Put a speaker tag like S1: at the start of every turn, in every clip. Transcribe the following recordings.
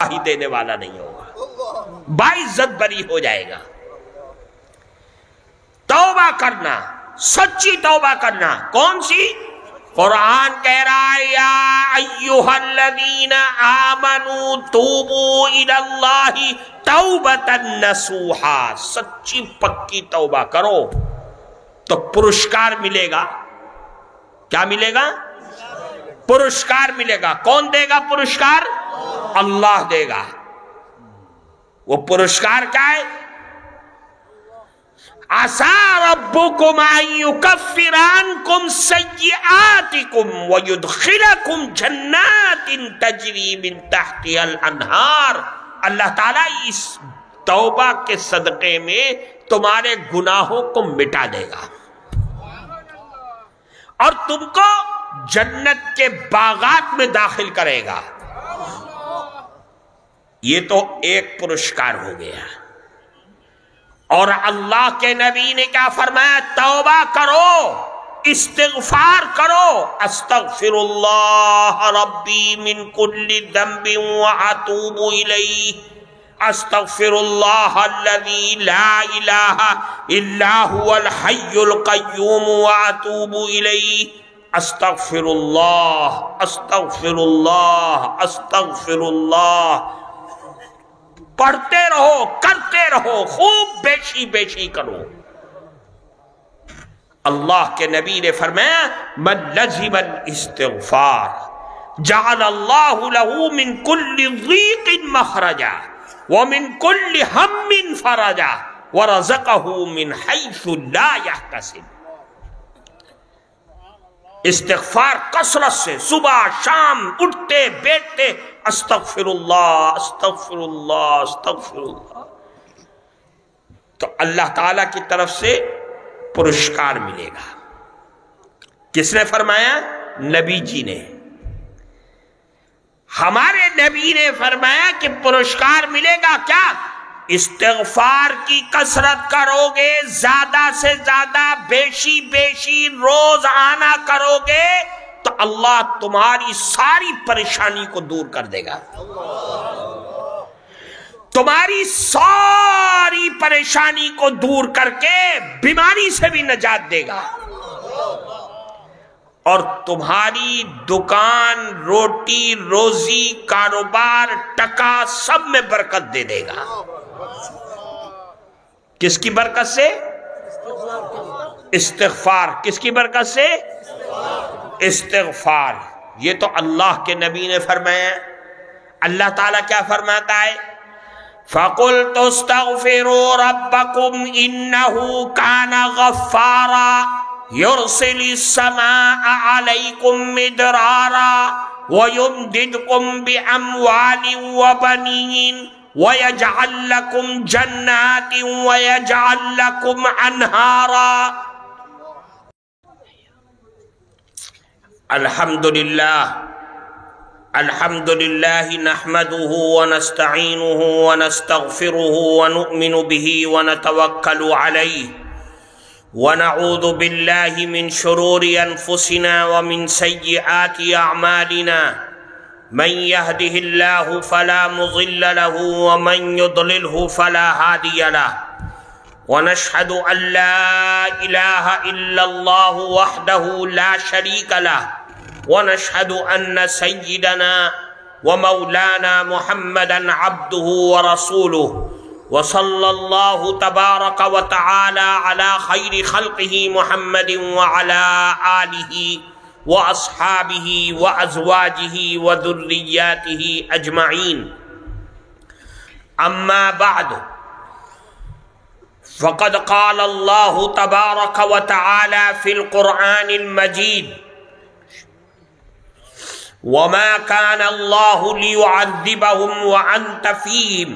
S1: ہی دینے والا نہیں ہوگا، باعزت بری ہو جائے گا۔ توبہ کرنا، سچی توبہ کرنا، کون سی؟ قرآن کہہ رہا ہے یا ایھا الذین آمنوا توبوا الی اللہ توبۃ نصوحا، سچی پکی توبہ کرو تو پرسکار ملے گا۔ کیا ملے گا؟ پرسکار ملے گا۔ کون دے گا پرسکار؟ اللہ دے گا۔ وہ پرسکار کیا ہے؟ عَسَىٰ رَبُّكُمْ أَن يُكَفِّرَ عَنْكُمْ سَيِّئَاتِكُمْ وَيُدْخِلَكُمْ جَنَّاتٍ تَجْرِي مِن تَحْتِهَا الْأَنْهَارُ۔ اللہ تعالیٰ اس توبہ کے صدقے میں تمہارے گناہوں کو مٹا دے گا اور تم کو جنت کے باغات میں داخل کرے گا۔ یہ تو ایک پرسکار ہو گیا۔ اور اللہ کے نبی نے کیا فرمایا؟ توبہ کرو، استغفار کرو۔ استغفر اللہ ربی من کل ذنب واتوب الیہ، استغفر اللہ الذی لا الہ الا هو الحی القیوم واتوب الیہ، استغفر اللہ، استغفر اللہ، استغفر اللہ۔ پڑھتے رہو، کرتے رہو، خوب بیشی بیشی کرو۔ اللہ کے نبی نے فرمایا من لزم الاستغفار جعل اللہ له من کل ضیق مخرجا ومن کل ہم فرجا ورزقہ من حیث لا یحتسب۔ استغفار کثرت سے، صبح شام اٹھتے بیٹھتے استغفر اللہ، استغفر اللہ، استغفر اللہ، تو اللہ تعالی کی طرف سے پرسکار ملے گا۔ کس نے فرمایا؟ نبی جی نے۔ ہمارے نبی نے فرمایا کہ پرسکار ملے گا کیا؟ استغفار کی کثرت کرو گے، زیادہ سے زیادہ بیشی بیشی روز آنا کرو گے تو اللہ تمہاری ساری پریشانی کو دور کر دے گا، تمہاری ساری پریشانی کو دور کر کے بیماری سے بھی نجات دے گا، اور تمہاری دکان، روٹی، روزی، کاروبار، ٹکا سب میں برکت دے دے گا۔ کس کی برکت سے؟ استغفار۔ کس کی برکت سے؟ استغفار۔ یہ تو اللہ کے نبی نے فرمایا۔ اللہ تعالیٰ کیا فرماتا ہے؟ فَقُلْتُ اسْتَغْفِرُوا رَبَّكُمْ إِنَّهُ كَانَ غَفَّارًا يُرْسِلِ السَّمَاءَ عَلَيْكُمْ مِدْرَارًا وَيُمْدِدْكُمْ بِأَمْوَالٍ وَبَنِينَ وَيَجْعَلْ لَكُمْ جَنَّاتٍ وَيَجْعَلْ لَكُمْ أَنْهَارًا۔ الحمد للہ نحمده ونستعینه ونستغفره ونؤمن به ونتوکل علیہ ونعوذ باللہ من شرور انفسنا ومن سیئات اعمالنا، من يهده الله فلا مضل له ومن يضلله فلا هادي له، ونشهد أن لا إله إلا الله وحده لا شريك له، ونشهد أن سيدنا ومولانا محمدا عبده ورسوله، وصلى الله تبارك وتعالى على خير خلقه محمد وعلى آله وأصحابه وأزواجه وذرياته أجمعين، أما بعد، فقد قال الله تبارك وتعالى في القرآن المجيد وما كان الله ليعذبهم وأنت فيهم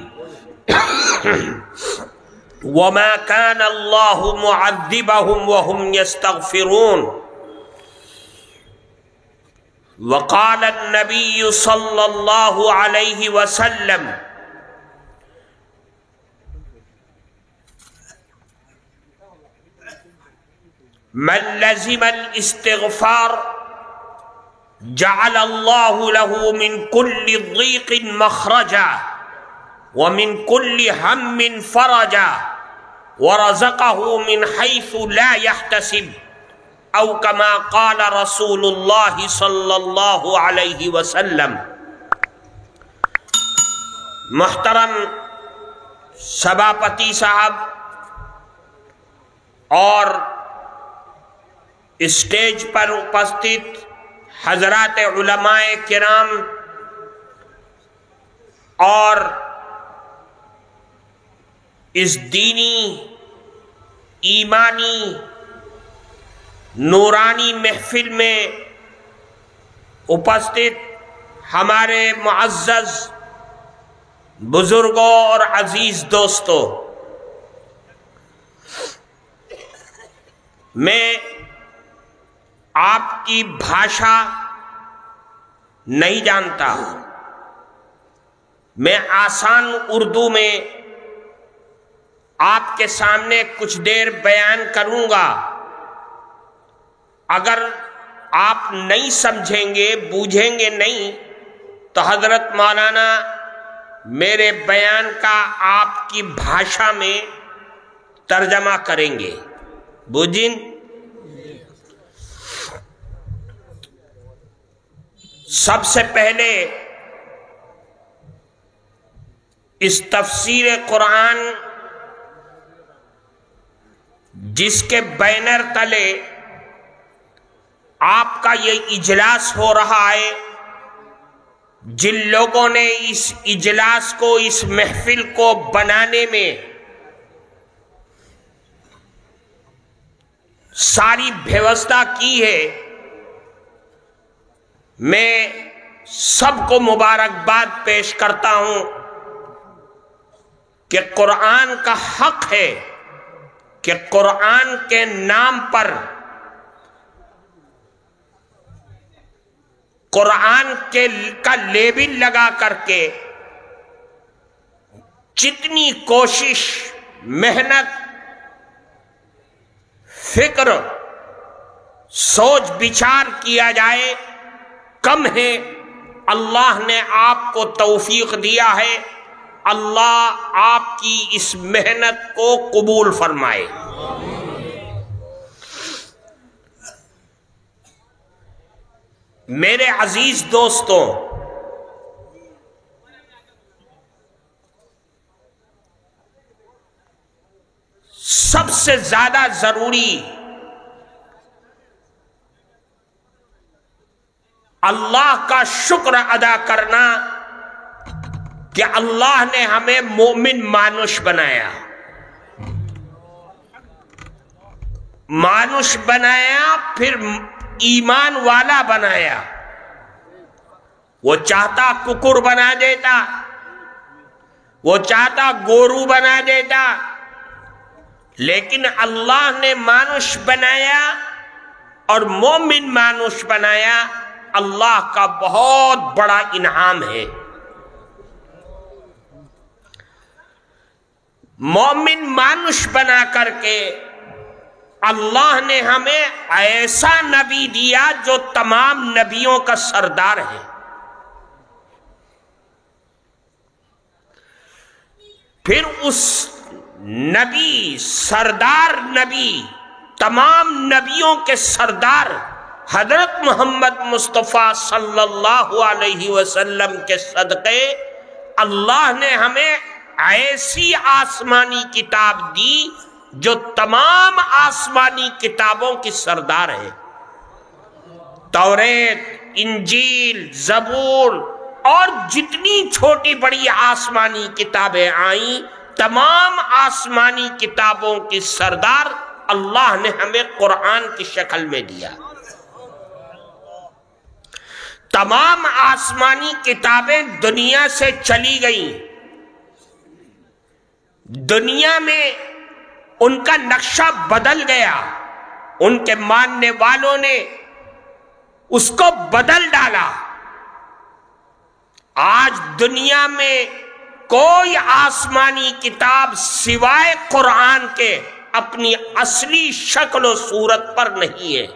S1: وما كان الله معذبهم وهم يستغفرون، وقال النبي صلى الله عليه وسلم من لزم الاستغفار جعل اللہ لہ من کل ضیق مخرجا ومن کل ہم فرجا ورزقہ من حیث لا يحتسب او کما قال رسول اللہ صلی اللہ علیہ وسلم۔ محترم سبھاپتی صاحب اور اسٹیج پر اپستت حضرات علماء کرام اور اس دینی ایمانی نورانی محفل میں اپستت ہمارے معزز بزرگوں اور عزیز دوستوں، میں آپ کی بھاشا نہیں جانتا، میں آسان اردو میں آپ کے سامنے کچھ دیر بیان کروں گا۔ اگر آپ نہیں سمجھیں گے، بوجھیں گے نہیں، تو حضرت مولانا میرے بیان کا آپ کی بھاشا میں ترجمہ کریں گے، بوجھیں؟ سب سے پہلے اس تفسیر قرآن جس کے بینر تلے آپ کا یہ اجلاس ہو رہا ہے، جن لوگوں نے اس اجلاس کو، اس محفل کو بنانے میں ساری ویوستھا کی ہے، میں سب کو مبارکباد پیش کرتا ہوں کہ قرآن کا حق ہے کہ قرآن کے نام پر، قرآن کا لیبل لگا کر کے جتنی کوشش، محنت، فکر، سوچ بچار کیا جائے کم ہے۔ اللہ نے آپ کو توفیق دیا ہے، اللہ آپ کی اس محنت کو قبول فرمائے۔ میرے عزیز دوستوں، سب سے زیادہ ضروری اللہ کا شکر ادا کرنا کہ اللہ نے ہمیں مومن مانوش بنایا، مانوش بنایا، پھر ایمان والا بنایا۔ وہ چاہتا ککر بنا دیتا، وہ چاہتا گورو بنا دیتا، لیکن اللہ نے مانوش بنایا اور مومن مانوش بنایا۔ اللہ کا بہت بڑا انعام ہے۔ مومن مانوش بنا کر کے اللہ نے ہمیں ایسا نبی دیا جو تمام نبیوں کا سردار ہے۔ پھر اس نبی، سردار نبی، تمام نبیوں کے سردار حضرت محمد مصطفیٰ صلی اللہ علیہ وسلم کے صدقے اللہ نے ہمیں ایسی آسمانی کتاب دی جو تمام آسمانی کتابوں کی سردار ہے۔ توریت، انجیل، زبور اور جتنی چھوٹی بڑی آسمانی کتابیں آئیں، تمام آسمانی کتابوں کی سردار اللہ نے ہمیں قرآن کی شکل میں دیا۔ تمام آسمانی کتابیں دنیا سے چلی گئیں، دنیا میں ان کا نقشہ بدل گیا، ان کے ماننے والوں نے اس کو بدل ڈالا۔ آج دنیا میں کوئی آسمانی کتاب سوائے قرآن کے اپنی اصلی شکل و صورت پر نہیں ہے،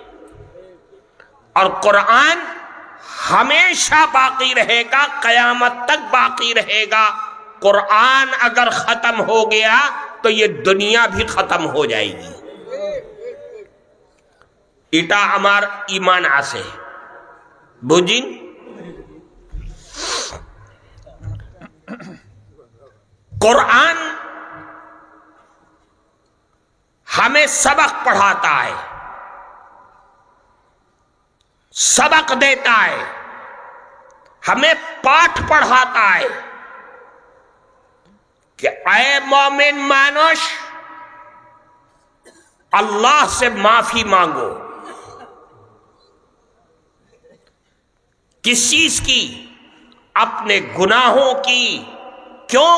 S1: اور قرآن ہمیشہ باقی رہے گا، قیامت تک باقی رہے گا۔ قرآن اگر ختم ہو گیا تو یہ دنیا بھی ختم ہو جائے گی۔ ایٹا ہمار ایمان آسے بوجین قرآن ہمیں سبق پڑھاتا ہے، سبق دیتا ہے، ہمیں پاٹھ پڑھاتا ہے کہ اے مومن مانوش اللہ سے معافی مانگو۔ کس چیز کی؟ اپنے گناہوں کی۔ کیوں؟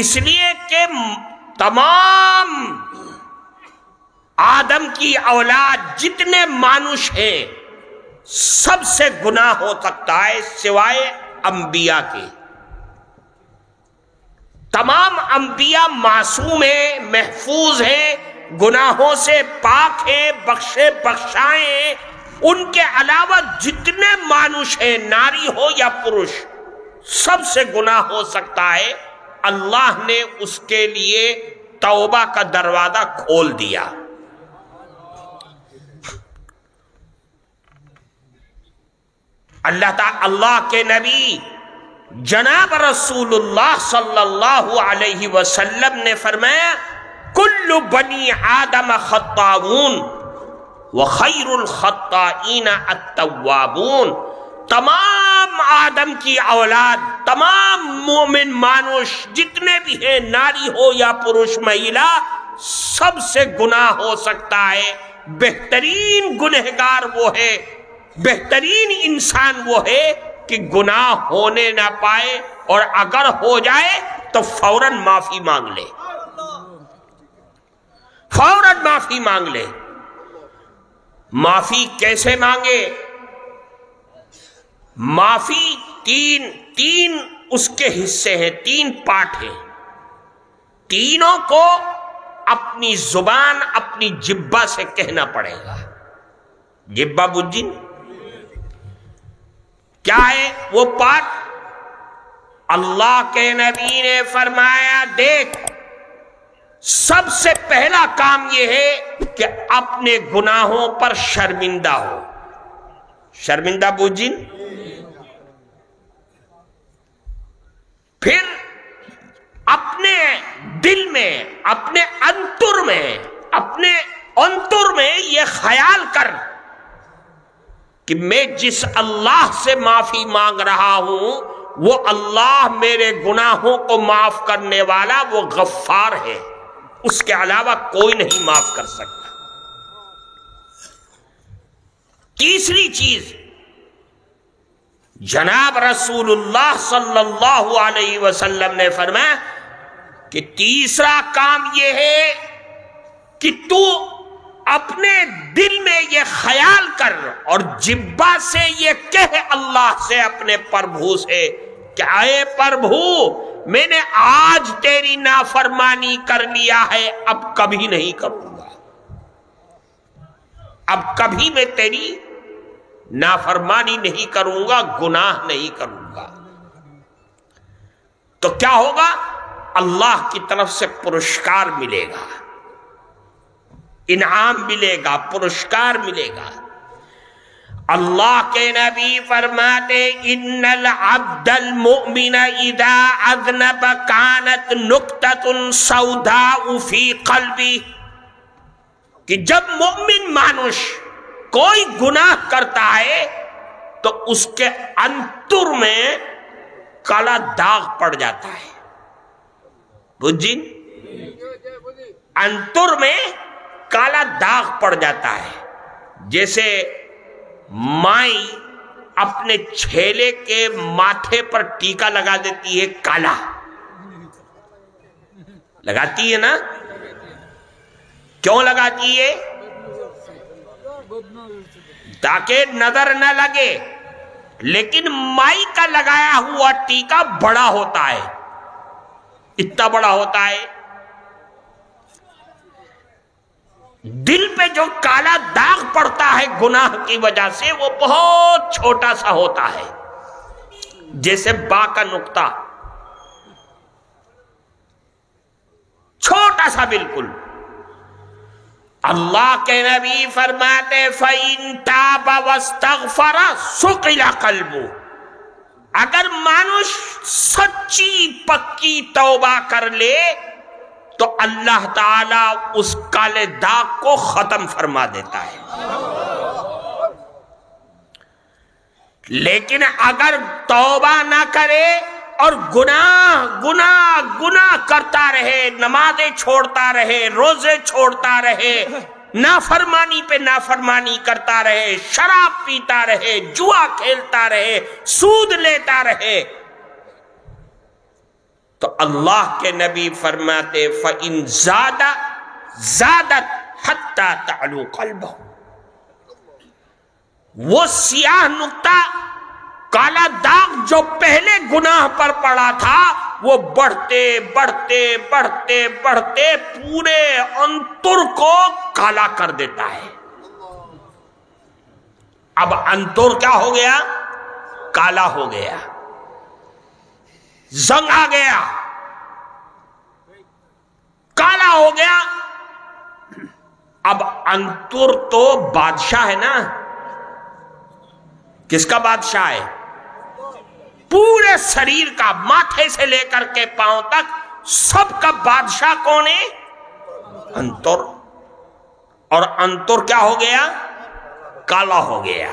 S1: اس لیے کہ تمام آدم کی اولاد جتنے مانوش ہیں سب سے گناہ ہو سکتا ہے سوائے انبیاء کے۔ تمام انبیاء معصوم ہیں، محفوظ ہیں، گناہوں سے پاک ہیں، بخشے بخشائے ہیں۔ ان کے علاوہ جتنے مانوش ہیں، ناری ہو یا پروش، سب سے گناہ ہو سکتا ہے۔ اللہ نے اس کے لیے توبہ کا دروازہ کھول دیا۔ اللہ کے نبی جناب رسول اللہ صلی اللہ علیہ وسلم نے فرمایا کل بنی آدم خطاؤون وخیر الخطائین التوابون۔ تمام آدم کی اولاد، تمام مومن مانوش جتنے بھی ہیں، ناری ہو یا پروش مہیلا، سب سے گناہ ہو سکتا ہے۔ بہترین گنہگار وہ ہے، بہترین انسان وہ ہے کہ گناہ ہونے نہ پائے، اور اگر ہو جائے تو فوراً معافی مانگ لے، فوراً معافی مانگ لے۔ معافی کیسے مانگے؟ معافی تین اس کے حصے ہیں، تین پارٹ ہیں۔ تینوں کو اپنی زبان، اپنی جبہ سے کہنا پڑے گا۔ جبہ بجن کیا ہے وہ پارٹ؟ اللہ کے نبی نے فرمایا دیکھ، سب سے پہلا کام یہ ہے کہ اپنے گناہوں پر شرمندہ ہو۔ شرمندہ بوجھن، پھر اپنے دل میں، اپنے انتر میں یہ خیال کر کہ میں جس اللہ سے معافی مانگ رہا ہوں وہ اللہ میرے گناہوں کو معاف کرنے والا، وہ غفار ہے، اس کے علاوہ کوئی نہیں معاف کر سکتا۔ تیسری چیز، جناب رسول اللہ صلی اللہ علیہ وسلم نے فرمایا کہ تیسرا کام یہ ہے کہ تو اپنے دل میں یہ خیال کر اور جبہ سے یہ کہہ اللہ سے، اپنے پربھو سے کہ اے پربھو، میں نے آج تیری نافرمانی کر لیا ہے، اب کبھی نہیں کروں گا، اب کبھی میں تیری نافرمانی نہیں کروں گا، گناہ نہیں کروں گا۔ تو کیا ہوگا؟ اللہ کی طرف سے پرسکار ملے گا، انعام ملے گا، پرسکار ملے گا۔ اللہ کے نبی فرماتے ان العبد المؤمن اذا اذنب كانت نقطة سوداء في قلبه، کہ جب مومن مانوش کوئی گناہ کرتا ہے تو اس کے انتر میں کالا داغ پڑ جاتا ہے۔ بجن، انتر میں کالا داغ پڑ جاتا ہے، جیسے مائی اپنے چھیلے کے ماتھے پر ٹیکا لگا دیتی ہے، کالا لگاتی ہے نا؟ کیوں لگاتی ہے؟ تاکہ نظر نہ لگے، لیکن مائی کا لگایا ہوا ٹیکا بڑا ہوتا ہے، اتنا بڑا ہوتا ہے۔ دل پہ جو کالا داغ پڑتا ہے گناہ کی وجہ سے وہ بہت چھوٹا سا ہوتا ہے، جیسے با کا نقطہ، چھوٹا سا بالکل۔ اللہ کے نبی فرماتے فَإِن تَابَ وَاسْتَغْفَرَ سُقِلَ قَلْبُهُ، اگر مانوش سچی پکی توبہ کر لے تو اللہ تعالیٰ اس کالے داغ کو ختم فرما دیتا ہے۔ لیکن اگر توبہ نہ کرے اور گناہ کرتا رہے، نمازیں چھوڑتا رہے، روزے چھوڑتا رہے، نافرمانی پہ نافرمانی کرتا رہے، شراب پیتا رہے، جوا کھیلتا رہے، سود لیتا رہے، تو اللہ کے نبی فرماتے فَإِن زَادَتْ حَتَّى تَعْلُو قَلْبَهُ، وہ سیاہ نقطہ کالا داغ جو پہلے گناہ پر پڑا تھا وہ بڑھتے بڑھتے بڑھتے بڑھتے پورے انتر کو کالا کر دیتا ہے۔ اب انتر کیا ہو گیا؟ کالا ہو گیا، زنگ آ گیا، کالا ہو گیا۔ اب انتر تو بادشاہ ہے نا، کس کا بادشاہ ہے؟ پورے شریر کا، ماتھے سے لے کر کے پاؤں تک سب کا بادشاہ کون ہے؟ انتر۔ اور انتر کیا ہو گیا؟ کالا ہو گیا۔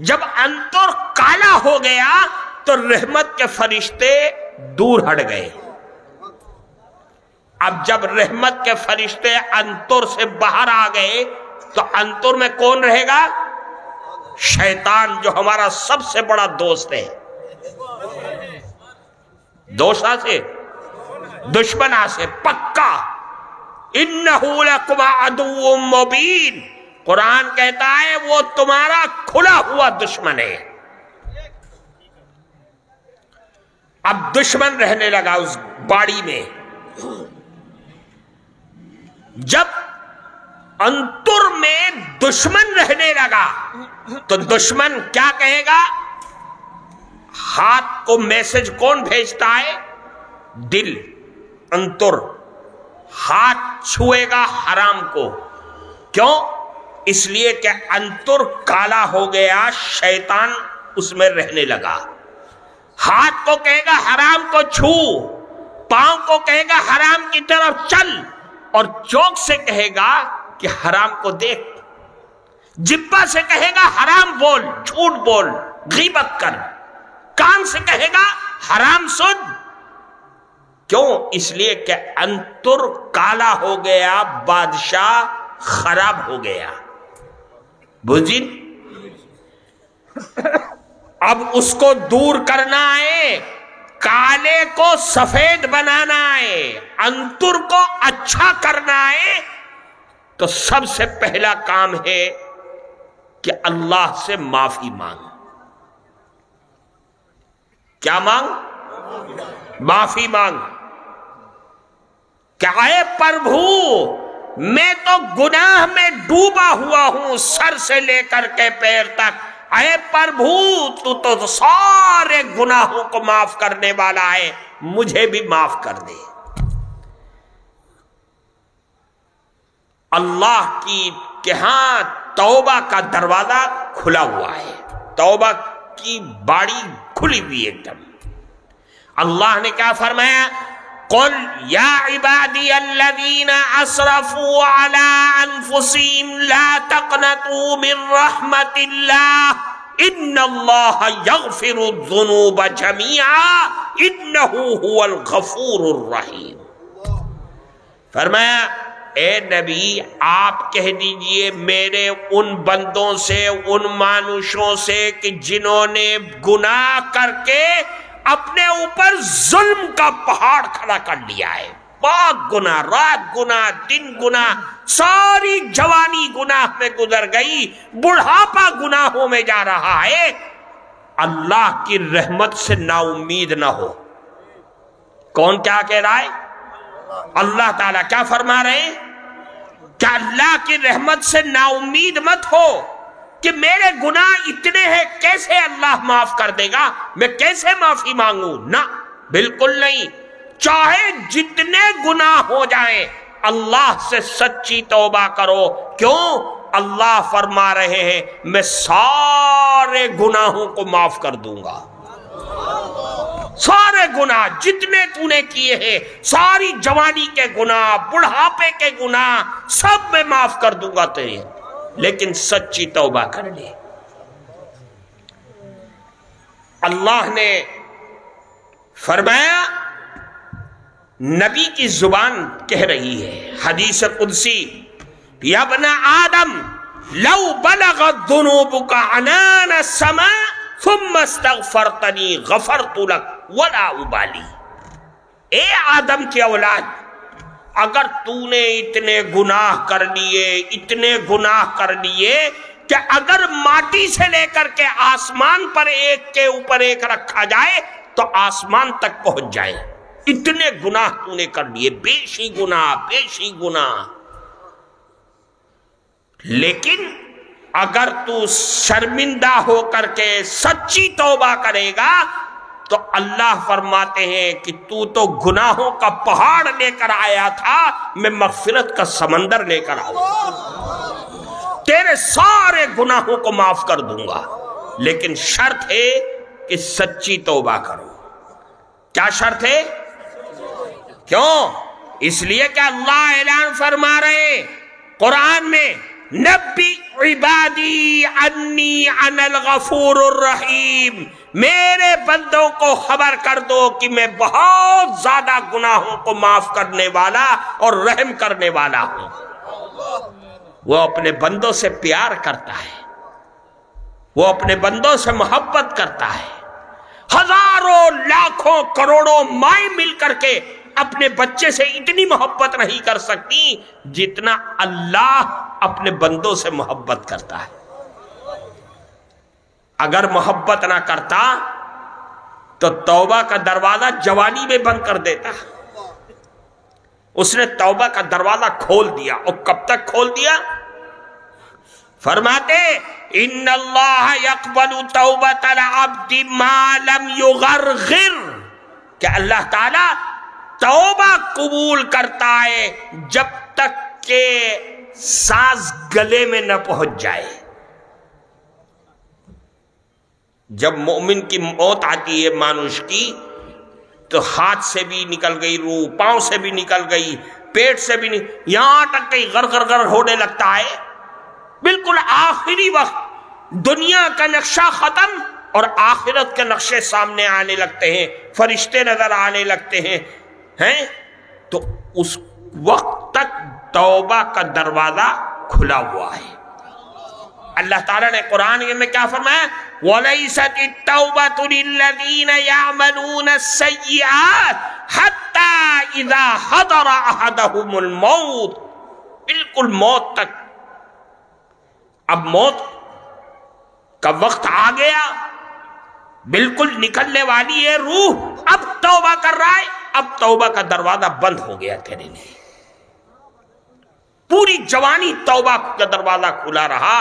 S1: جب انتر کالا ہو گیا تو رحمت کے فرشتے دور ہٹ گئے۔ اب جب رحمت کے فرشتے انتر سے باہر آ گئے تو انتر میں کون رہے گا؟ شیطان، جو ہمارا سب سے بڑا دوست ہے۔ دوستہ سے، دشمنہ سے پکا۔ اِنَّهُ لَكُمْ عَدُوٌّ مُبِينٌ، قرآن کہتا ہے وہ تمہارا کھلا ہوا دشمن ہے۔ اب دشمن رہنے لگا اس باڑی میں۔ جب انتر میں دشمن رہنے لگا تو دشمن کیا کہے گا؟ ہاتھ کو میسج کون بھیجتا ہے؟ دل، انتر۔ ہاتھ چھوئے گا حرام کو، کیوں؟ اس لیے کہ انتر کالا ہو گیا، شیطان اس میں رہنے لگا۔ ہاتھ کو کہے گا حرام کو چھو، پاؤں کو کہے گا حرام کی طرف چل، اور چوک سے کہے گا کہ حرام کو دیکھ، جبہ سے کہے گا حرام بول، جھوٹ بول، غیبت کر، کان سے کہے گا حرام سن۔ کیوں؟ اس لیے کہ انتر کالا ہو گیا، بادشاہ خراب ہو گیا۔ بوجھیں؟ اب اس کو دور کرنا ہے، کالے کو سفید بنانا ہے، انتر کو اچھا کرنا ہے، تو سب سے پہلا کام ہے کہ اللہ سے معافی مانگ۔ کیا مانگ؟ معافی مانگ کہ اے پربھو میں تو گناہ میں ڈوبا ہوا ہوں سر سے لے کر کے پیر تک، اے پربھو تو سارے گناہوں کو معاف کرنے والا ہے، مجھے بھی معاف کر دے۔ اللہ کی کہ ہاں توبہ کا دروازہ کھلا ہوا ہے، توبہ کی باڑی کھلی ہوئی ایک دم۔ اللہ نے کیا فرمایا؟ قل یا عبادی الذین اسرفوا علی انفسہم لا تقنطوا من رحمت اللہ ان اللہ یغفر الذنوب جمیعا انہ هو الغفور الرحیم۔ فرمایا اے نبی آپ کہہ دیجئے میرے ان بندوں سے، ان مانوشوں سے کہ جنہوں نے گناہ کر کے اپنے اوپر ظلم کا پہاڑ کھڑا کر لیا ہے، بہت گناہ، رات گناہ، دن گناہ، ساری جوانی گناہ میں گزر گئی، بڑھاپا گناہوں میں جا رہا ہے، اللہ کی رحمت سے نا امید نہ ہو۔ کون کیا کہہ رہا ہے؟ اللہ تعالیٰ کیا فرما رہے ہیں؟ کیا اللہ کی رحمت سے نا امید مت ہو کہ میرے گناہ اتنے ہیں کیسے اللہ معاف کر دے گا، میں کیسے معافی مانگوں؟ نہ، بالکل نہیں۔ چاہے جتنے گناہ ہو جائیں اللہ سے سچی توبہ کرو۔ کیوں؟ اللہ فرما رہے ہیں میں سارے گناہوں کو معاف کر دوں گا۔ سارے گناہ جتنے تو نے کیے ہیں، ساری جوانی کے گناہ، بڑھاپے کے گناہ، سب میں معاف کر دوں گا تیرے، لیکن سچی توبہ کر لے۔ اللہ نے فرمایا، نبی کی زبان کہہ رہی ہے، حدیث قدسی، یا ابن آدم لو بلغت ذنوبک عنان السماء ثم استغفرتنی غفرت لک ولا ابالی۔ اے آدم کی اولاد، اگر تو نے اتنے گناہ کر لیے، اتنے گناہ کر لیے کہ اگر ماٹی سے لے کر کے آسمان پر ایک کے اوپر ایک رکھا جائے تو آسمان تک پہنچ جائے، اتنے گناہ تو نے کر لیے، بیشی گناہ، بیشی گناہ۔ لیکن اگر تو شرمندہ ہو کر کے سچی توبہ کرے گا تو اللہ فرماتے ہیں کہ تو گناہوں کا پہاڑ لے کر آیا تھا، میں مغفرت کا سمندر لے کر آؤں، تیرے سارے گناہوں کو معاف کر دوں گا، لیکن شرط ہے کہ سچی توبہ کرو۔ کیا شرط ہے؟ کیوں؟ اس لیے کہ اللہ اعلان فرما رہے ہیں قرآن میں، نبی عبادی انی انا الغفور الرحیم، میرے بندوں کو خبر کر دو کہ میں بہت زیادہ گناہوں کو معاف کرنے والا اور رحم کرنے والا ہوں۔ وہ اپنے بندوں سے پیار کرتا ہے، وہ اپنے بندوں سے محبت کرتا ہے۔ ہزاروں لاکھوں کروڑوں مائیں مل کر کے اپنے بچے سے اتنی محبت نہیں کر سکتی جتنا اللہ اپنے بندوں سے محبت کرتا ہے۔ اگر محبت نہ کرتا تو توبہ کا دروازہ جوانی میں بند کر دیتا۔ اس نے توبہ کا دروازہ کھول دیا، اور کب تک کھول دیا؟ فرماتے ان اللہ یقبل توبۃ العبد ما لم یغرغر، کہ اللہ تعالی توبہ قبول کرتا ہے جب تک کہ سانس گلے میں نہ پہنچ جائے۔ جب مومن کی موت آتی ہے مانوش کی، تو ہاتھ سے بھی نکل گئی روح، پاؤں سے بھی نکل گئی، پیٹ سے بھی یہاں تک کہ گر گر گر ہونے لگتا ہے۔ بالکل آخری وقت دنیا کا نقشہ ختم اور آخرت کے نقشے سامنے آنے لگتے ہیں، فرشتے نظر آنے لگتے ہیں، تو اس وقت تک توبہ کا دروازہ کھلا ہوا ہے۔ اللہ تعالیٰ نے قرآن میں کیا فرمایا؟ وَلَيْسَتِ التَّوْبَةُ لِلَّذِينَ يَعْمَلُونَ السَّيِّئَاتِ حَتَّى إِذَا حَضَرَ أَحَدَهُمُ الْمَوْتُ، بالکل موت تک۔ اب موت کا وقت آ گیا، بالکل نکلنے والی ہے روح، اب توبہ کر رہا ہے، اب توبہ کا دروازہ بند ہو گیا تیرے لیے۔ پوری جوانی توبہ کا دروازہ کھلا رہا،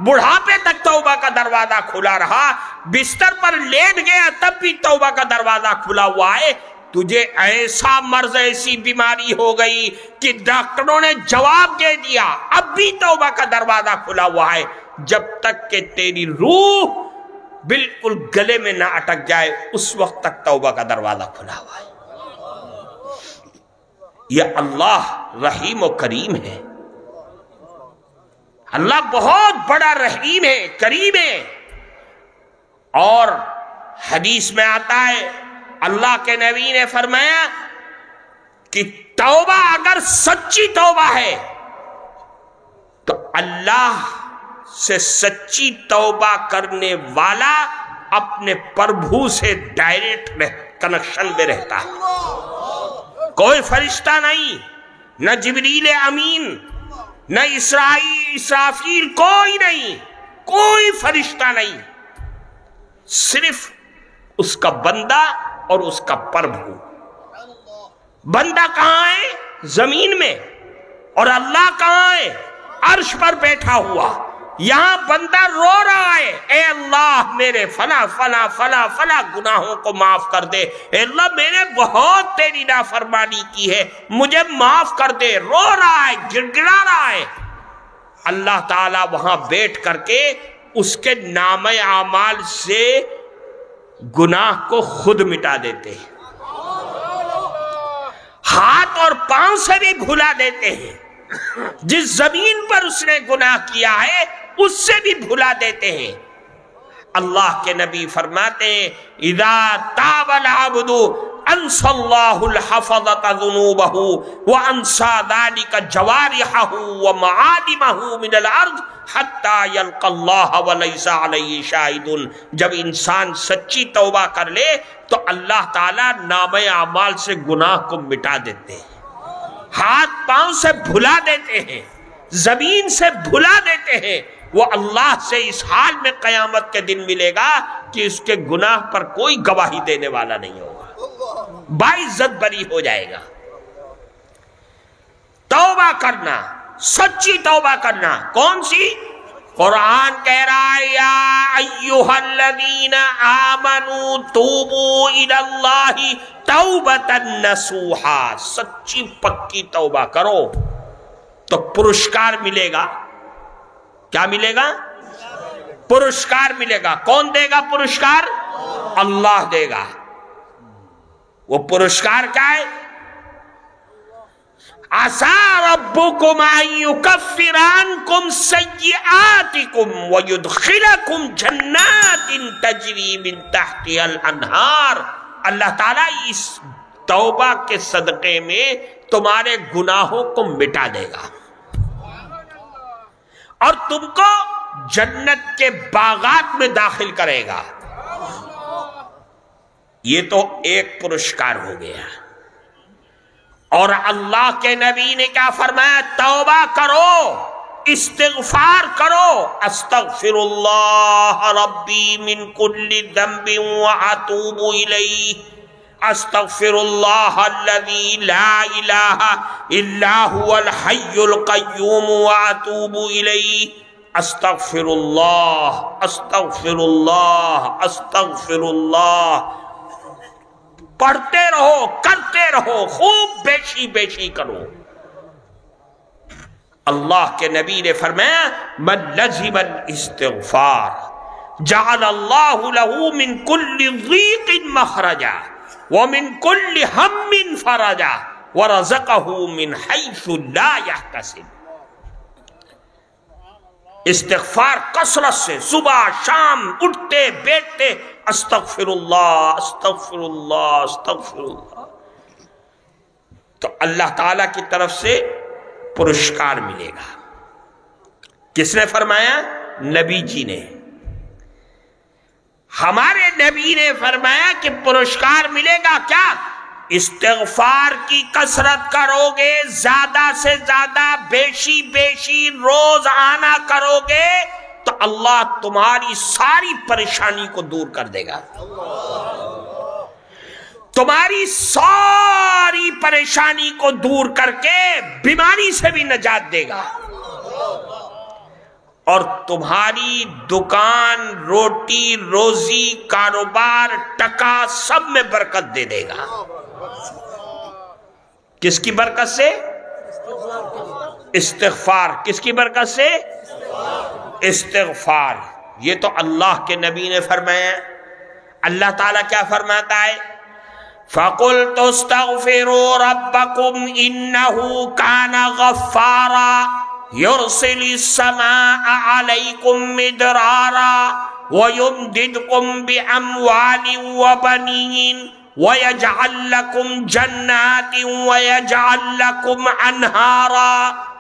S1: بڑھاپے تک توبہ کا دروازہ کھلا رہا، بستر پر لیٹ گیا تب بھی توبہ کا دروازہ کھلا ہوا ہے۔ تجھے ایسا مرض، ایسی بیماری ہو گئی کہ ڈاکٹروں نے جواب دے دیا، اب بھی توبہ کا دروازہ کھلا ہوا ہے، جب تک کہ تیری روح بالکل گلے میں نہ اٹک جائے اس وقت تک توبہ کا دروازہ کھلا ہوا ہے۔ یہ اللہ رحیم و کریم ہے، اللہ بہت بڑا رحیم ہے، کریم ہے۔ اور حدیث میں آتا ہے اللہ کے نبی نے فرمایا کہ توبہ اگر سچی توبہ ہے تو اللہ سے سچی توبہ کرنے والا اپنے پربھو سے ڈائریکٹ کنیکشن میں رہتا ہے۔ کوئی فرشتہ نہیں، نہ جبریل امین، نہ اسرافیل، کوئی نہیں، کوئی فرشتہ نہیں، صرف اس کا بندہ اور اس کا پربھو۔ بندہ کہاں ہے؟ زمین میں، اور اللہ کہاں ہے؟ عرش پر بیٹھا ہوا. یہاں بندہ رو رہا ہے، اے اللہ میرے فلاں فلاں فلاں فلاں گناہوں کو معاف کر دے، اے اللہ میں نے بہت تیری نافرمانی کی ہے، مجھے معاف کر دے. رو رہا ہے، گڑ گڑا رہا ہے. اللہ تعالیٰ وہاں بیٹھ کر کے اس کے نامہ اعمال سے گناہ کو خود مٹا دیتے ہیں، ہاتھ اور پاؤں سے بھی بھلا دیتے ہیں. جس زمین پر اس نے گناہ کیا ہے اس سے بھی بھلا دیتے ہیں. اللہ کے نبی فرماتے ہیں اذا تاب العبد انسى الله الحفظة ذنوبه وانسى ذلك جوارحه ومعادمه من الارض حتى يلقى الله وليس عليه شاهد. جب انسان سچی توبہ کر لے تو اللہ تعالیٰ نامہ اعمال سے گناہ کو مٹا دیتے ہیں، ہاتھ پاؤں سے بھلا دیتے ہیں، زمین سے بھلا دیتے ہیں. وہ اللہ سے اس حال میں قیامت کے دن ملے گا کہ اس کے گناہ پر کوئی گواہی دینے والا نہیں ہوگا، باعزت بری ہو جائے گا. توبہ کرنا، سچی توبہ کرنا کون سی؟ قرآن کہہ رہا ہے یا ایھا الذین آمنوا توبوا الی اللہ توبۃ نصوحا. سچی پکی توبہ کرو تو پرسکار ملے گا. کیا ملے گا؟ پرسکار ملے گا. کون دے گا پرسکار؟ اللہ دے گا. وہ پرسکار کیا ہے؟ عَسَىٰ رَبُّكُمْ أَن يُكَفِّرَ عَنْكُمْ سَيِّئَاتِكُمْ وَيُدْخِلَكُمْ جَنَّاتٍ تَجْرِي مِن تَحْتِهَا الْأَنْهَارُ. اللہ تعالیٰ اس توبہ کے صدقے میں تمہارے گناہوں کو مٹا دے گا اور تم کو جنت کے باغات میں داخل کرے گا. یہ تو ایک پرسکار ہو گیا. اور اللہ کے نبی نے کیا فرمایا؟ توبہ کرو، استغفار کرو. استغفر اللہ ربی من کل ذنب واتوب الیہ. استغفر اللہ الذی لا الہ الا هو الحی القیوم واتوب الیہ. استغفر اللہ استغفر اللہ استغفر اللہ. پڑھتے رہو، کرتے رہو، خوب بیشی بیشی کرو. اللہ کے نبی نے فرمایا من لزم الاستغفار جعل اللہ له من کل ضیق مخرجا ومن کل ہم فرجا ورزقہ من حیث لا یحتسب. استغفار کثرت سے صبح شام اٹھتے بیٹھتے استغفر اللہ استغفر اللہ استغفر اللہ، تو اللہ تعالی کی طرف سے پرسکار ملے گا. کس نے فرمایا؟ نبی جی نے. ہمارے نبی نے فرمایا کہ پرسکار ملے گا. کیا؟ استغفار کی کثرت کرو گے، زیادہ سے زیادہ بیشی بیشی روز آنا کرو گے تو اللہ تمہاری ساری پریشانی کو دور کر دے گا. تمہاری ساری پریشانی کو دور کر کے بیماری سے بھی نجات دے گا اور تمہاری دکان، روٹی، روزی، کاروبار، ٹکا سب میں برکت دے دے گا. کس کی برکت سے؟ استغفار. کس کی برکت سے؟ استغفار. یہ تو اللہ کے نبی نے فرمایا. اللہ تعالیٰ کیا فرماتا ہے؟ فَقُلْتُ اسْتَغْفِرُوا رَبَّكُمْ إِنَّهُ كَانَ غَفَّارًا يُرْسِلِ السَّمَاءَ عَلَيْكُمْ مِدْرَارًا وَيُمْدِدْكُمْ بِأَمْوَالٍ وَبَنِينَ وَيَجْعَلْ لَكُمْ جَنَّاتٍ وَيَجْعَلْ لَكُمْ أَنْهَارًا.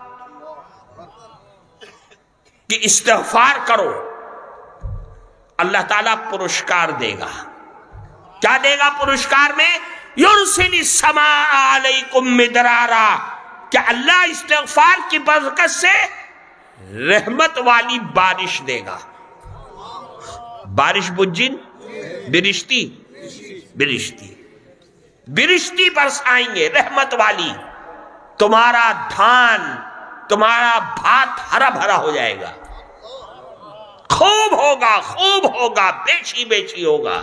S1: کہ استغفار کرو، اللہ تعالیٰ پرسکار دے گا. کیا دے گا پرسکار میں؟ یرسل السماء علیکم مدرارا. کہ اللہ استغفار کی برکت سے رحمت والی بارش دے گا. بارش بجن برشتی برشتی برشتی برسائیں گے، رحمت والی. تمہارا دھان، تمہارا بھات ہرا بھرا ہو جائے گا، خوب ہوگا، خوب ہوگا، بیشی بیشی ہوگا.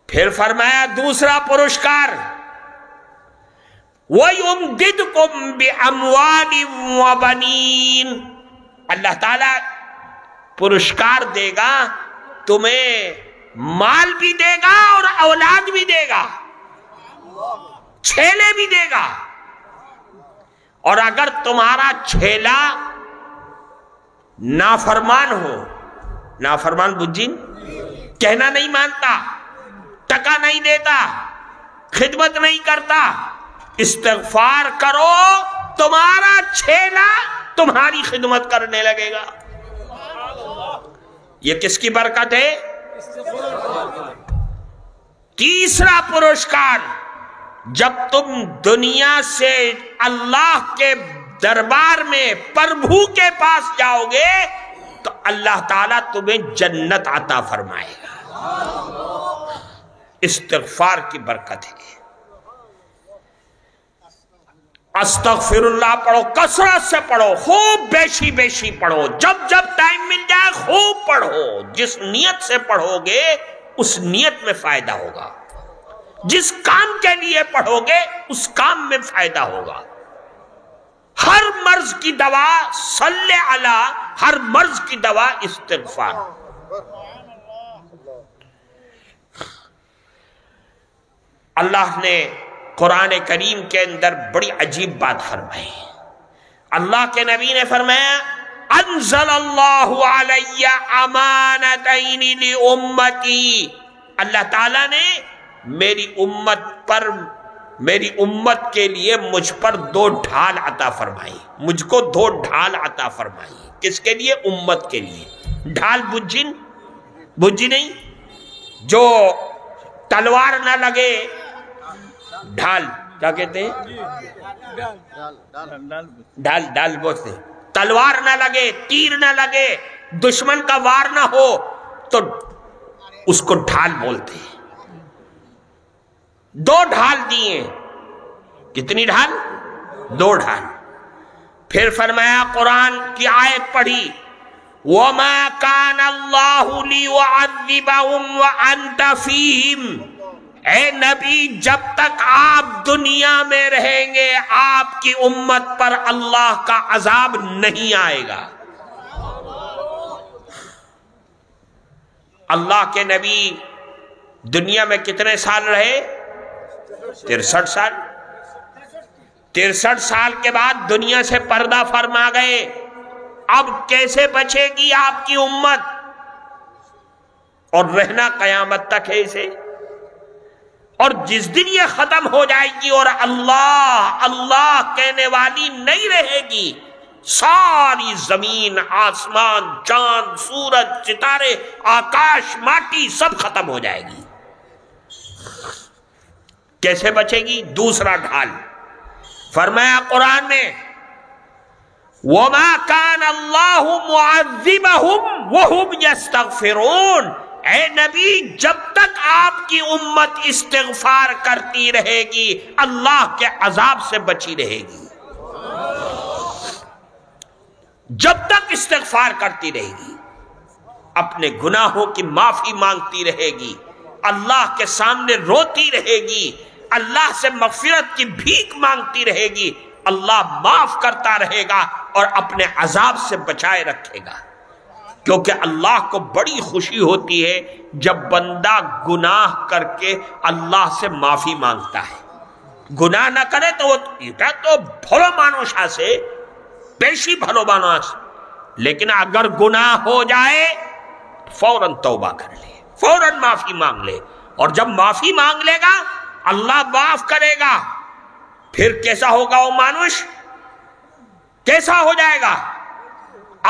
S1: پھر فرمایا دوسرا پرسکار، وَيُمْدِدْكُمْ بِأَمْوَالٍ وَبَنِينَ، اللہ تعالیٰ پرسکار دے گا، تمہیں مال بھی دے گا اور اولاد بھی دے گا، چھیلے بھی دے گا. اور اگر تمہارا چھیلا نافرمان ہو، نافرمان بجن، کہنا نہیں مانتا، ٹکا نہیں دیتا، خدمت نہیں کرتا، استغفار کرو، تمہارا چھیلا تمہاری خدمت کرنے لگے گا. یہ کس کی برکت ہے؟ تیسرا پرسکار، جب تم دنیا سے اللہ کے دربار میں پربھو کے پاس جاؤ گے تو اللہ تعالیٰ تمہیں جنت عطا فرمائے گا. استغفار کی برکت ہے. استغفر اللہ پڑھو، کثرت سے پڑھو، خوب بیشی بیشی پڑھو، جب جب ٹائم مل جائے خوب پڑھو. جس نیت سے پڑھو گے اس نیت میں فائدہ ہوگا، جس کام کے لیے پڑھو گے اس کام میں فائدہ ہوگا. ہر مرض کی دوا صلی علی، ہر مرض کی دوا استغفار. اللہ نے قرآن کریم کے اندر بڑی عجیب بات فرمائی. اللہ کے نبی نے فرمایا انزل اللہ علی امانتین لامتی، اللہ تعالیٰ نے میری امت کے لیے مجھ پر 2 ڈھال عطا فرمائی، مجھ کو 2 ڈھال عطا فرمائی. کس کے لیے؟ امت کے لیے. ڈھال بجھی نہیں، جو تلوار نہ لگے، ڈھال کیا کہتے ہیں؟ ڈھال بولتے ہیں. تلوار نہ لگے، تیر نہ لگے، دشمن کا وار نہ ہو تو اس کو ڈھال بولتے ہیں. 2 ڈھال دیے. کتنی ڈھال؟ 2 ڈھال. پھر فرمایا قرآن کی آیت پڑھی وَمَا كَانَ اللَّهُ لِيُعَذِّبَهُمْ وَأَنْتَ فِيهِمْ، اے نبی جب تک آپ دنیا میں رہیں گے آپ کی امت پر اللہ کا عذاب نہیں آئے گا. اللہ کے نبی دنیا میں کتنے سال رہے؟ 63 سال. 63 سال کے بعد دنیا سے پردہ فرما گئے. اب کیسے بچے گی آپ کی امت؟ اور رہنا قیامت تک ہے اسے. اور جس دن یہ ختم ہو جائے گی اور اللہ اللہ کہنے والی نہیں رہے گی، ساری زمین، آسمان، چاند، سورج، ستارے، آکاش، ماٹی سب ختم ہو جائے گی. کیسے بچے گی؟ دوسرا ڈھال فرمایا قرآن میں وَمَا كَانَ اللَّهُ مُعَذِّبَهُمْ وَهُمْ يَسْتَغْفِرُونَ، اے نبی جب تک آپ کی امت استغفار کرتی رہے گی اللہ کے عذاب سے بچی رہے گی. جب تک استغفار کرتی رہے گی، اپنے گناہوں کی معافی مانگتی رہے گی، اللہ کے سامنے روتی رہے گی، اللہ سے مغفرت کی بھیک مانگتی رہے گی، اللہ معاف کرتا رہے گا اور اپنے عذاب سے بچائے رکھے گا. کیونکہ اللہ کو بڑی خوشی ہوتی ہے جب بندہ گناہ کر کے اللہ سے معافی مانگتا ہے. گناہ نہ کرے تو وہ تو بھلو مانوش سے پیشی بھلو مانوش، لیکن اگر گناہ ہو جائے فوراً توبہ کر لے، فوراً معافی مانگ لے. اور جب معافی مانگ لے گا اللہ معاف کرے گا. پھر کیسا ہوگا وہ مانوش؟ کیسا ہو جائے گا؟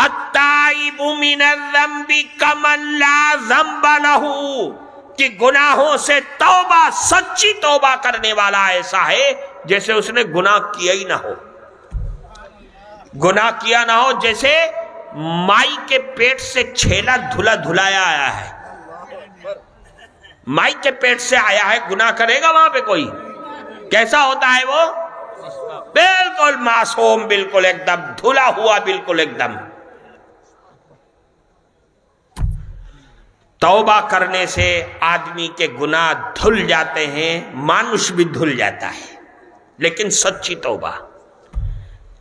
S1: التائب من الذنب کمن لا ذنب لہ، کہ گناہوں سے توبہ، سچی توبہ کرنے والا ایسا ہے جیسے اس نے گناہ کیا ہی نہ ہو. گناہ کیا نہ ہو، جیسے مائی کے پیٹ سے چھیلا دھلا دھلایا آیا ہے. مائی کے پیٹ سے آیا ہے، گناہ کرے گا وہاں پہ کوئی؟ کیسا ہوتا ہے وہ؟ بالکل معصوم، بالکل ایک دم دھلا ہوا، بالکل ایک دم۔ توبہ کرنے سے آدمی کے گناہ دھل جاتے ہیں، مانوس بھی دھل جاتا ہے، لیکن سچی توبہ۔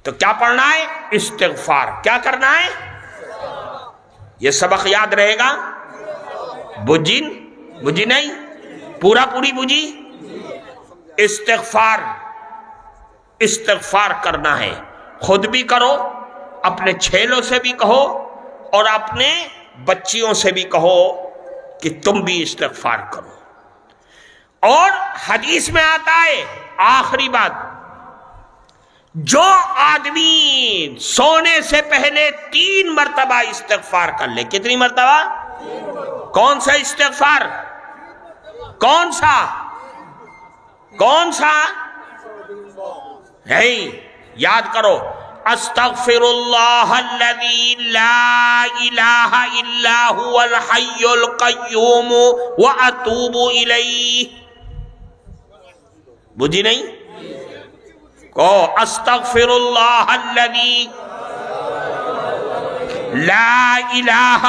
S1: تو کیا پڑھنا ہے؟ استغفار۔ کیا کرنا ہے؟ یہ سبق یاد رہے گا؟ بجی نہیں، پورا پوری بجی۔ استغفار کرنا ہے، خود بھی کرو، اپنے چھیلوں سے بھی کہو، اور اپنے بچیوں سے بھی کہو کہ تم بھی استغفار کرو۔ اور حدیث میں آتا ہے، آخری بات، جو آدمی سونے سے پہلے 3 مرتبہ استغفار کر لے۔ کتنی مرتبہ؟ کون سا استغفار؟ کون سا؟ نہیں، یاد کرو، استغفر اللہ الذی لا الہ الا هو الحی القیوم واتوب الیہ۔ بجھی نہیں؟ کہو، استغفر اللہ الذی لا الہ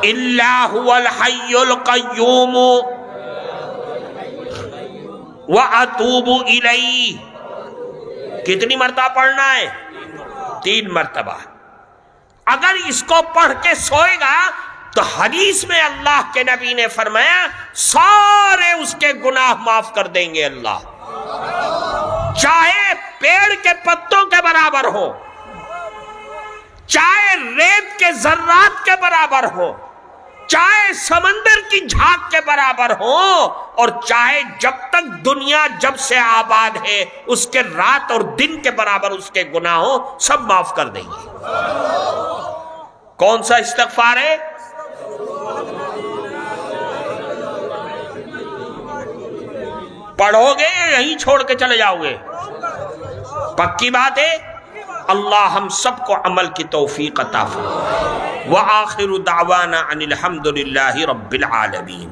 S1: الا هو الحی القیوم واتوب الیہ۔ کتنی مرتبہ پڑھنا ہے؟ 3 مرتبہ۔ اگر اس کو پڑھ کے سوئے گا تو حدیث میں اللہ کے نبی نے فرمایا سارے اس کے گناہ معاف کر دیں گے اللہ، چاہے پیڑ کے پتوں کے برابر ہو، چاہے ریت کے ذرات کے برابر ہو، چاہے سمندر کی جھاگ کے برابر ہو، اور چاہے جب تک دنیا جب سے آباد ہے اس کے رات اور دن کے برابر اس کے گناہ ہو، سب معاف کر دیں گے۔ کون سا استغفار ہے؟ پڑھو گے یہیں چھوڑ کے چلے جاؤ گے؟ پکی بات ہے۔ اللہ ہم سب کو عمل کی توفیق عطا فرمائے۔ وآخر دعوانا ان الحمد للہ رب العالمین۔